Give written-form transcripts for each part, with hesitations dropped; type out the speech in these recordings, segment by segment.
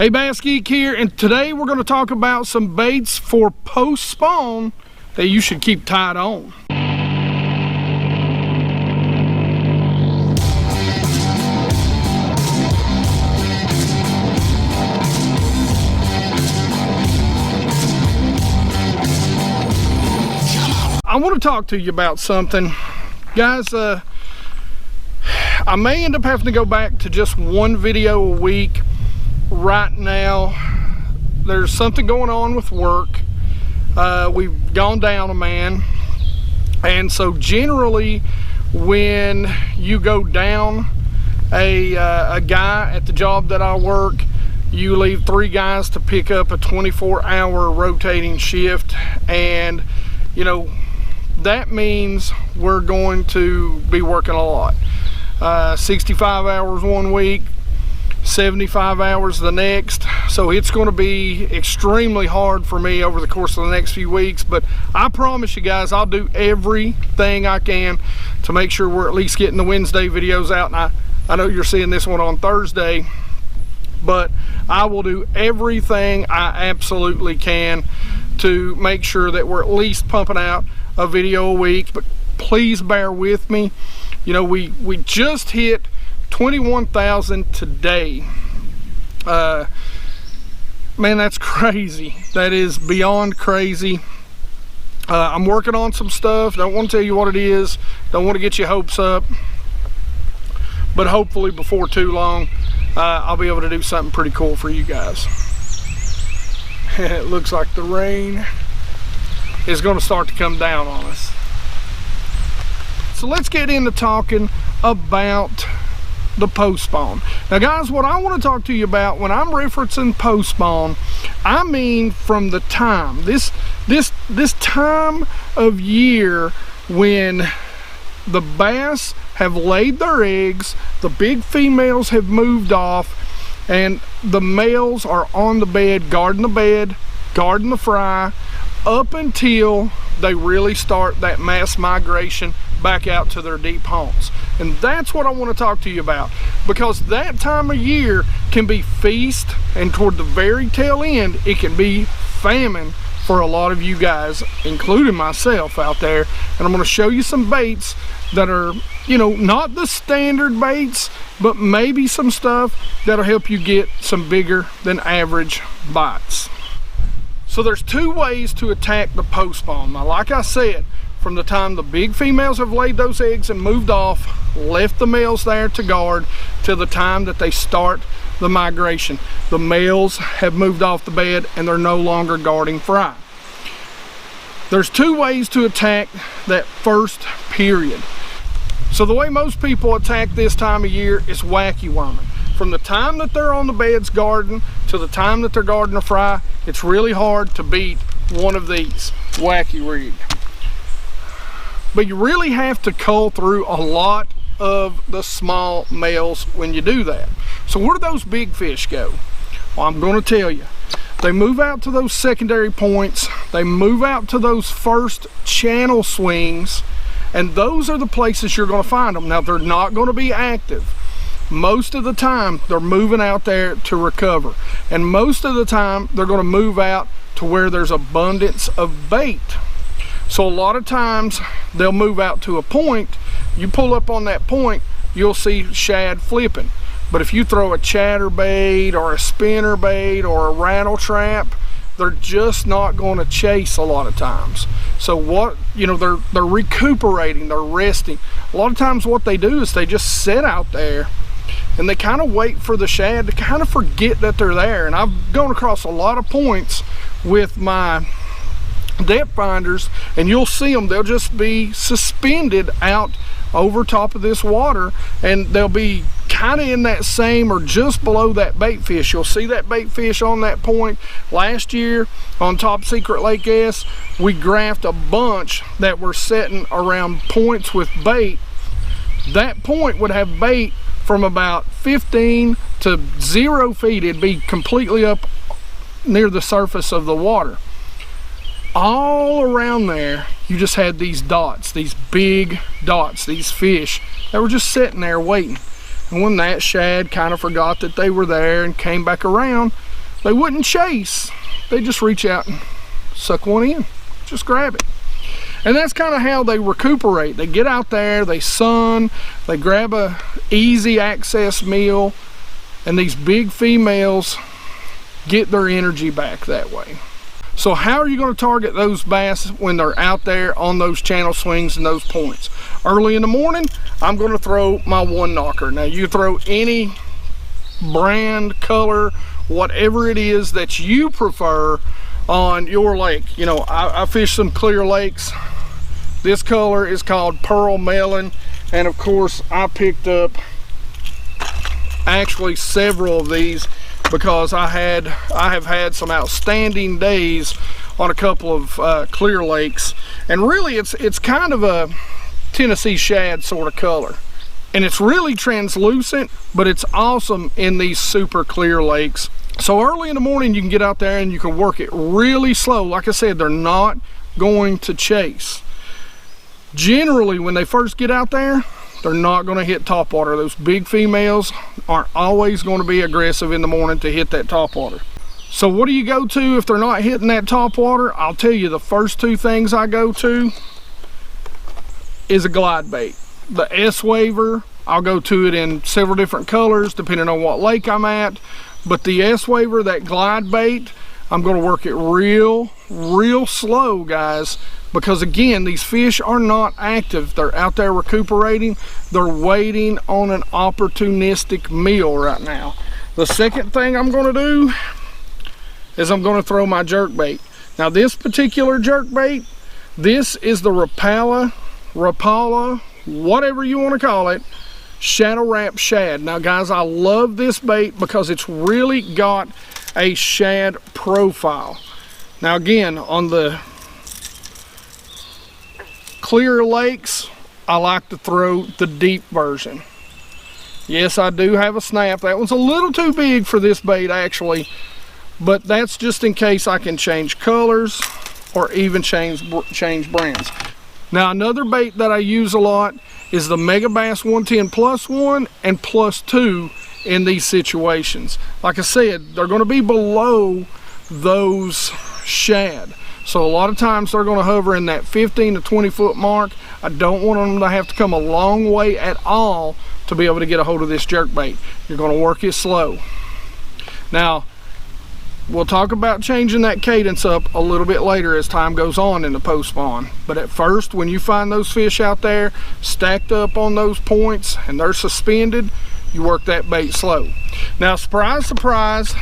Hey, BassGeek here, and today we're going to talk about some baits for post-spawn that you should keep tied on. I want to talk to you about something. Guys, I may end up having to go back to just one video a week. Right now there's something going on with work. We've gone down a man, and so generally when you go down a guy at the job that I work, you leave 3 guys to pick up a 24-hour rotating shift, and you know that means we're going to be working a lot. 65 hours one week, 75 hours the next, so it's going to be extremely hard for me over the course of the next few weeks. But I promise you guys, I'll do everything I can to make sure we're at least getting the Wednesday videos out. And I know you're seeing this one on Thursday, but I will do everything I absolutely can to make sure that we're at least pumping out a video a week. But please bear with me. You know, we just hit 21,000 today. Man, that's crazy. That is beyond crazy. I'm working on some stuff. Don't want to tell you what it is. Don't want to get your hopes up, but hopefully before too long I'll be able to do something pretty cool for you guys. It looks like the rain is going to start to come down on us. So let's get into talking about the post spawn. Now guys, what I want to talk to you about when I'm referencing post spawn, I mean from the time this time of year when the bass have laid their eggs, the big females have moved off, and the males are on the bed, guarding the fry, up until they really start that mass migration back out to their deep haunts. And that's what I want to talk to you about, because that time of year can be feast, and toward the very tail end it can be famine for a lot of you guys, including myself out there. And I'm going to show you some baits that are, you know, not the standard baits, but maybe some stuff that'll help you get some bigger than average bites. So there's 2 ways to attack the post spawn. Now, like I said, from the time the big females have laid those eggs and moved off, left the males there to guard, till the time that they start the migration, the males have moved off the bed and they're no longer guarding fry. There's 2 ways to attack that first period. So the way most people attack this time of year is wacky worming. From the time that they're on the beds guarding to the time that they're guarding a fry, it's really hard to beat one of these, wacky rig. But you really have to cull through a lot of the small males when you do that. So where do those big fish go? Well, I'm going to tell you. They move out to those secondary points. They move out to those first channel swings, and those are the places you're going to find them. Now, they're not going to be active. Most of the time they're moving out there to recover, and most of the time they're going to move out to where there's abundance of bait. So a lot of times they'll move out to a point. You pull up on that point, you'll see shad flipping. But if you throw a chatterbait or a spinner bait or a rattle trap, they're just not going to chase a lot of times. So what, you know, they're recuperating, they're resting. A lot of times what they do is they just sit out there and they kind of wait for the shad to kind of forget that they're there. And I've gone across a lot of points with my depth finders, and you'll see them, they'll just be suspended out over top of this water, and they'll be kind of in that same or just below that bait fish. You'll see that bait fish on that point. Last year on Top Secret Lake S, we graphed a bunch that were setting around points with bait. That point would have bait from about 15 to 0 feet. It'd be completely up near the surface of the water. All around there, you just had these dots, these big dots, these fish that were just sitting there waiting. And when that shad kind of forgot that they were there and came back around, they wouldn't chase. They just reach out and suck one in, just grab it. And that's kind of how they recuperate. They get out there, they sun, they grab a easy access meal, and these big females get their energy back that way. So how are you going to target those bass when they're out there on those channel swings and those points? Early in the morning, I'm going to throw my one knocker. Now you throw any brand, color, whatever it is that you prefer on your lake. You know, I fish some clear lakes. This color is called Pearl Melon, and of course I picked up actually several of these because I have had some outstanding days on a couple of clear lakes, and really it's kind of a Tennessee shad sort of color, and it's really translucent, but it's awesome in these super clear lakes. So early in the morning you can get out there and you can work it really slow. Like I said, they're not going to chase. Generally when they first get out there, they're not going to hit topwater. Those big females aren't always going to be aggressive in the morning to hit that topwater. So what do you go to if they're not hitting that topwater? I'll tell you, the first two things I go to is a glide bait. The SWaiver, I'll go to it in several different colors depending on what lake I'm at. But the SWaiver, that glide bait, I'm going to work it real slow, guys, because again, these fish are not active. They're out there recuperating. They're waiting on an opportunistic meal right now. The second thing I'm going to do is I'm going to throw my jerk bait. Now this particular jerk bait, this is the Rapala, whatever you want to call it, Shadow Wrap Shad. Now guys, I love this bait because it's really got a shad profile. Now again, on the clear lakes, I like to throw the deep version. Yes, I do have a snap. That one's a little too big for this bait actually, but that's just in case I can change colors or even change brands. Now another bait that I use a lot is the MegaBass Oneten+1 and +2 in these situations. Like I said, they're going to be below those shad. So a lot of times they're going to hover in that 15 to 20 foot mark. I don't want them to have to come a long way at all to be able to get a hold of this jerk bait. You're going to work it slow. Now, we'll talk about changing that cadence up a little bit later as time goes on in the post spawn. But at first, when you find those fish out there stacked up on those points and they're suspended, you work that bait slow. Now, surprise, surprise,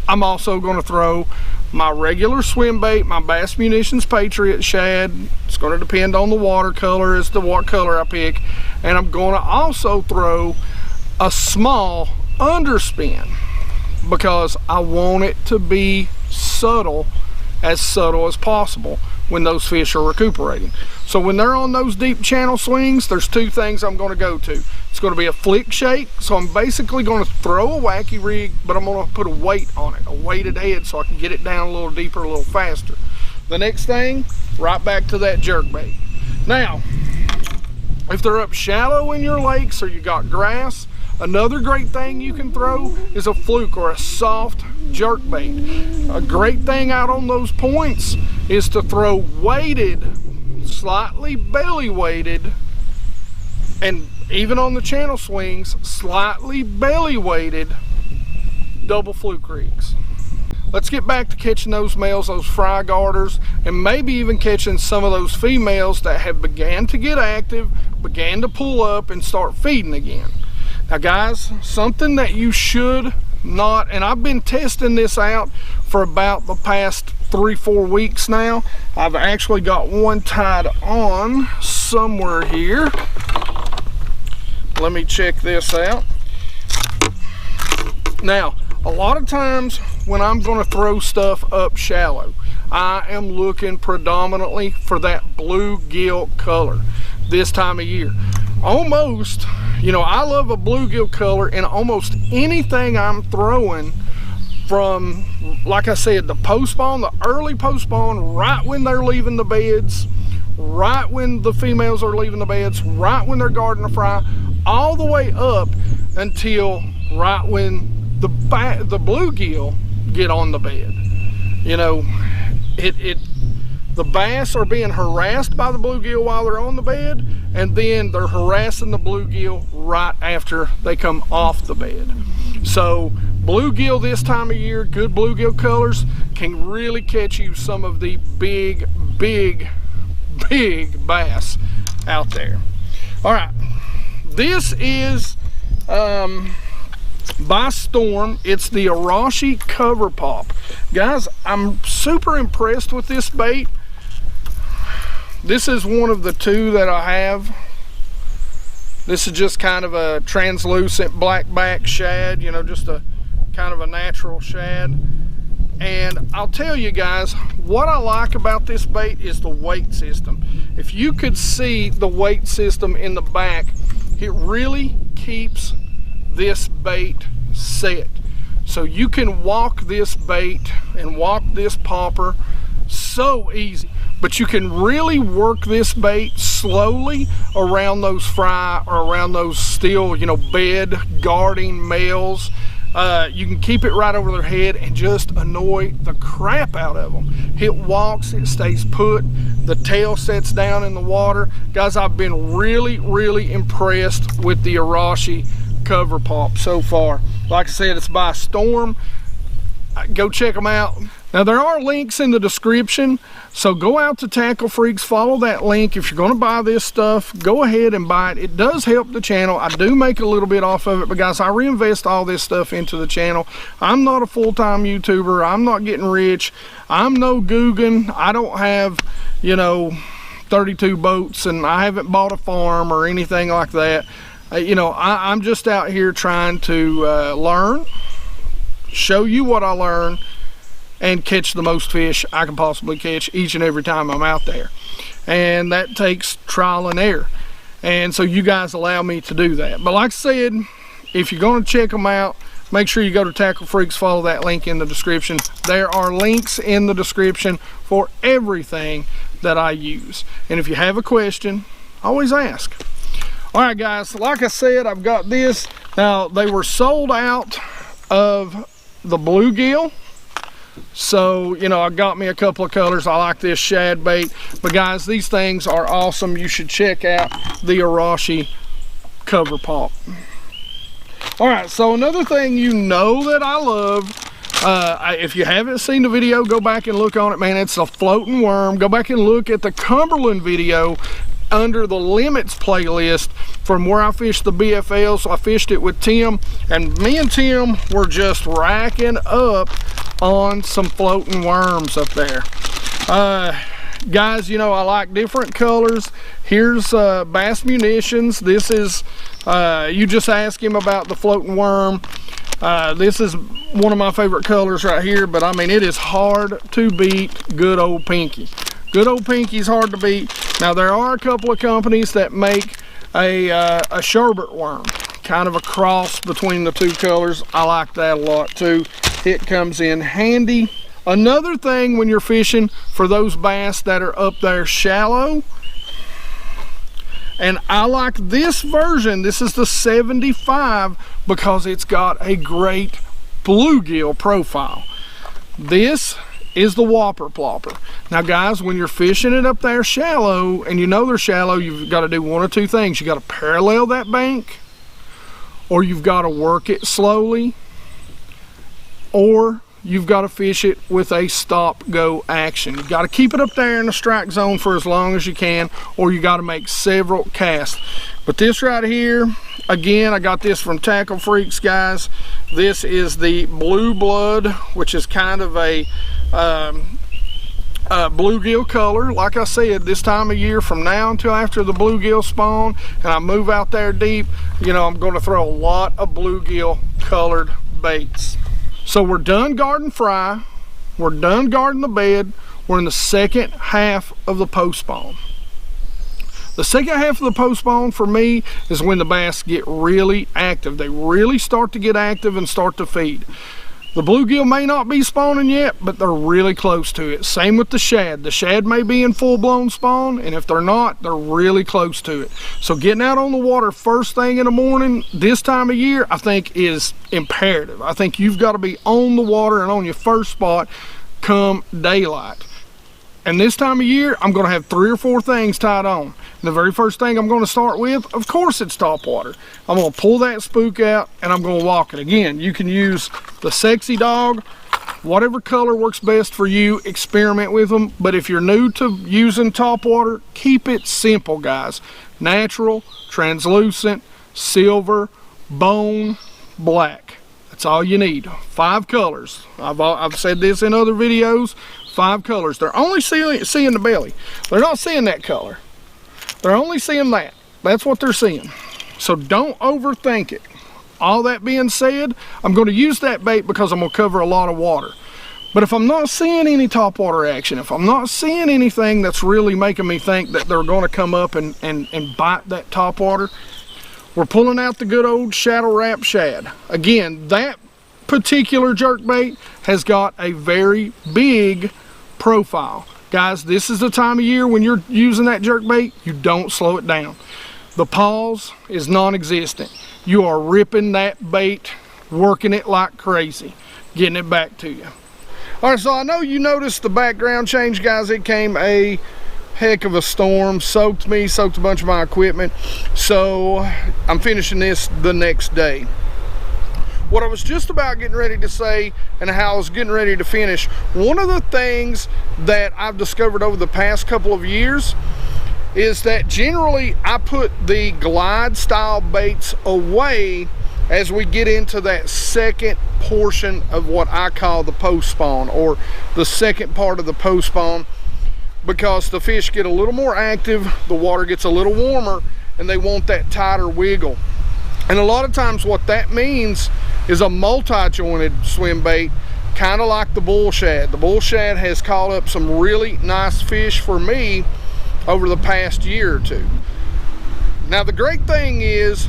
I'm also going to throw my regular swim bait, my Bass Munitions Patriot shad. It's going to depend on the water color as to what color I pick. And I'm going to also throw a small underspin because I want it to be subtle as possible when those fish are recuperating. So when they're on those deep channel swings, there's two things I'm going to go to. It's going to be a flick shake, so I'm basically going to throw a wacky rig, but I'm going to put a weight on it, a weighted head, so I can get it down a little deeper, a little faster. The next thing, right back to that jerk bait. Now, if they're up shallow in your lakes or you got grass, another great thing you can throw is a fluke or a soft jerk bait. A great thing out on those points is to throw weighted, slightly belly weighted, and even on the channel swings, slightly belly weighted double fluke rigs. Let's get back to catching those males, those fry garters, and maybe even catching some of those females that have began to get active, began to pull up and start feeding again. Now guys, something that you should not, and I've been testing this out for about the past 3-4 weeks now. I've actually got one tied on somewhere here. Let me check this out. Now, a lot of times when I'm going to throw stuff up shallow, I am looking predominantly for that bluegill color this time of year. Almost, you know, I love a bluegill color in almost anything I'm throwing, from, like I said, the post spawn, the early post spawn, right when they're leaving the beds, right when the females are leaving the beds, right when they're guarding the fry, all the way up until right when the bluegill get on the bed. You know, the bass are being harassed by the bluegill while they're on the bed, and then they're harassing the bluegill right after they come off the bed. So bluegill this time of year, good bluegill colors, can really catch you some of the big bass out there. All right, this is by Storm. It's the Arashi Cover Pop. Guys, I'm super impressed with this bait. This is one of the two that I have. This is just kind of a translucent black back shad, you know, just a kind of a natural shad. And I'll tell you guys, what I like about this bait is the weight system. If you could see the weight system in the back, it really keeps this bait set. So you can walk this bait and walk this popper so easy. But you can really work this bait slowly around those fry or around those still, you know, bed guarding males. You can keep it right over their head and just annoy the crap out of them. It walks, it stays put, the tail sets down in the water. Guys, I've been really impressed with the Arashi Cover Pop so far. Like I said, it's by Storm. Go check them out. Now, there are links in the description, so go out to Tackle Freaks, follow that link. If you're going to buy this stuff, go ahead and buy it. It does help the channel. I do make a little bit off of it, but guys, I reinvest all this stuff into the channel. I'm not a full-time YouTuber. I'm not getting rich. I'm no Guggen. I don't have, you know, 32 boats, and I haven't bought a farm or anything like that. You know, I'm just out here trying to learn, show you what I learn, and catch the most fish I can possibly catch each and every time I'm out there. And that takes trial and error. And so you guys allow me to do that. But like I said, if you're going to check them out, make sure you go to Tackle Freaks, follow that link in the description. There are links in the description for everything that I use. And if you have a question, always ask. All right, guys, like I said, I've got this. Now, they were sold out of the bluegill. So, you know, I got me a couple of colors. I like this shad bait. But guys, these things are awesome. You should check out the Arashi Cover Pop. All right, so another thing you know that I love, if you haven't seen the video, go back and look on it, man. It's a floating worm. Go back and look at the Cumberland video under the limits playlist from where I fished the BFL. So I fished it with Tim, and me and Tim were just racking up on some floating worms up there. Guys, you know, I like different colors. Here's Bass Munitions. This is you just ask him about the floating worm. This is one of my favorite colors right here, but I mean, it is hard to beat good old Pinky. Good old Pinky's hard to beat. Now, there are a couple of companies that make a sherbet worm, kind of a cross between the two colors. I like that a lot too. It comes in handy. Another thing when you're fishing for those bass that are up there shallow, and I like this version, this is the 75, because it's got a great bluegill profile. This is the Whopper Plopper. Now guys, when you're fishing it up there shallow, and you know they're shallow, you've got to do one of two things. You got to parallel that bank, or you've got to work it slowly, or you've got to fish it with a stop-go action. You've got to keep it up there in the strike zone for as long as you can, or you got to make several casts. But this right here, again, I got this from Tackle Freaks, guys. This is the Blue Blood, which is kind of a bluegill color. Like I said, this time of year, from now until after the bluegill spawn and I move out there deep, you know, I'm going to throw a lot of bluegill colored baits. So we're done guarding fry, we're done guarding the bed, we're in the second half of the post spawn. The second half of the post spawn for me is when the bass get really active. They really start to get active and start to feed. The bluegill may not be spawning yet, but they're really close to it. Same with the shad. The shad may be in full-blown spawn, and if they're not, they're really close to it. So getting out on the water first thing in the morning this time of year, I think is imperative. I think you've got to be on the water and on your first spot come daylight. And this time of year, I'm gonna have 3 or 4 things tied on. The very first thing I'm gonna start with, of course, it's topwater. I'm gonna pull that spook out and I'm gonna walk it. Again, you can use the sexy Dawg, whatever color works best for you, experiment with them. But if you're new to using topwater, keep it simple, guys. Natural, translucent, silver, bone, black. That's all you need. 5 colors. I've said this in other videos. 5 colors. They're only seeing the belly. They're not seeing that color. They're only seeing that. That's what they're seeing. So don't overthink it. All that being said, I'm going to use that bait because I'm going to cover a lot of water. But if I'm not seeing any topwater action, if I'm not seeing anything that's really making me think that they're going to come up and bite that topwater, we're pulling out the good old shadow wrap shad. Again, that particular jerkbait has got a very big profile. Guys, this is the time of year when you're using that jerkbait, you don't slow it down. The pause is non-existent. You are ripping that bait, working it like crazy, getting it back to you. All right, so I know you noticed the background change, guys. It came a heck of a storm, soaked me, soaked a bunch of my equipment. So I'm finishing this the next day. What I was just about getting ready to say and how I was getting ready to finish, one of the things that I've discovered over the past couple of years is that generally I put the glide style baits away as we get into that second portion of what I call the post spawn, or the second part of the post spawn, because the fish get a little more active, the water gets a little warmer, and they want that tighter wiggle. And a lot of times what that means is a multi-jointed swim bait, kind of like the bull shad. The bull shad has caught up some really nice fish for me over the past year or two. Now the great thing is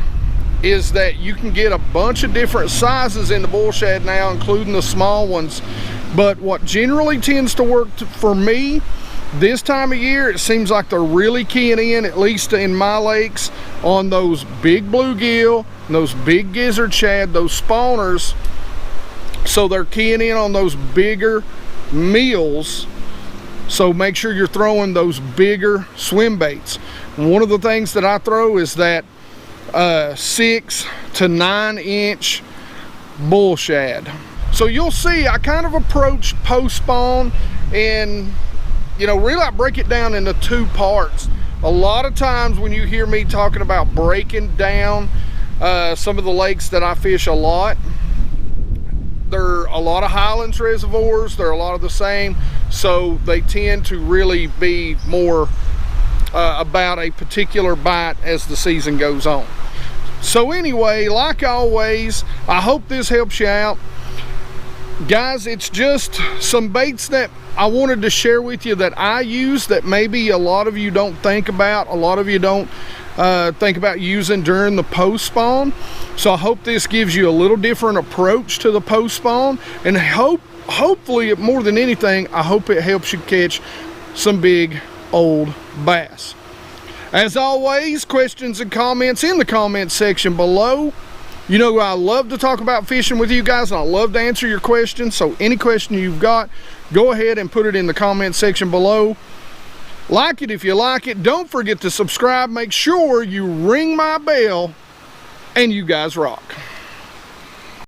that you can get a bunch of different sizes in the bull shad now, including the small ones. But what generally tends to work for me this time of year, it seems like they're really keying in, at least in my lakes, on those big bluegill, those big gizzard shad, those spawners. So they're keying in on those bigger meals. So make sure you're throwing those bigger swim baits. One of the things that I throw is that 6 to 9 inch bull shad. So you'll see I kind of approach post spawn, and really I break it down into 2 parts. A lot of times when you hear me talking about breaking down some of the lakes that I fish a lot, there are a lot of highlands reservoirs, they're a lot of the same, so they tend to really be more about a particular bite as the season goes on. So anyway, like always, I hope this helps you out. Guys, it's just some baits that I wanted to share with you that I use, that maybe a lot of you don't think about, a lot of you don't think about using during the post spawn. So I hope this gives you a little different approach to the post spawn, and hopefully more than anything, I hope it helps you catch some big old bass. As always, questions and comments in the comment section below. You know, I love to talk about fishing with you guys, and I love to answer your questions. So any question you've got, go ahead and put it in the comment section below. Like it if you like it. Don't forget to subscribe. Make sure you ring my bell, and you guys rock.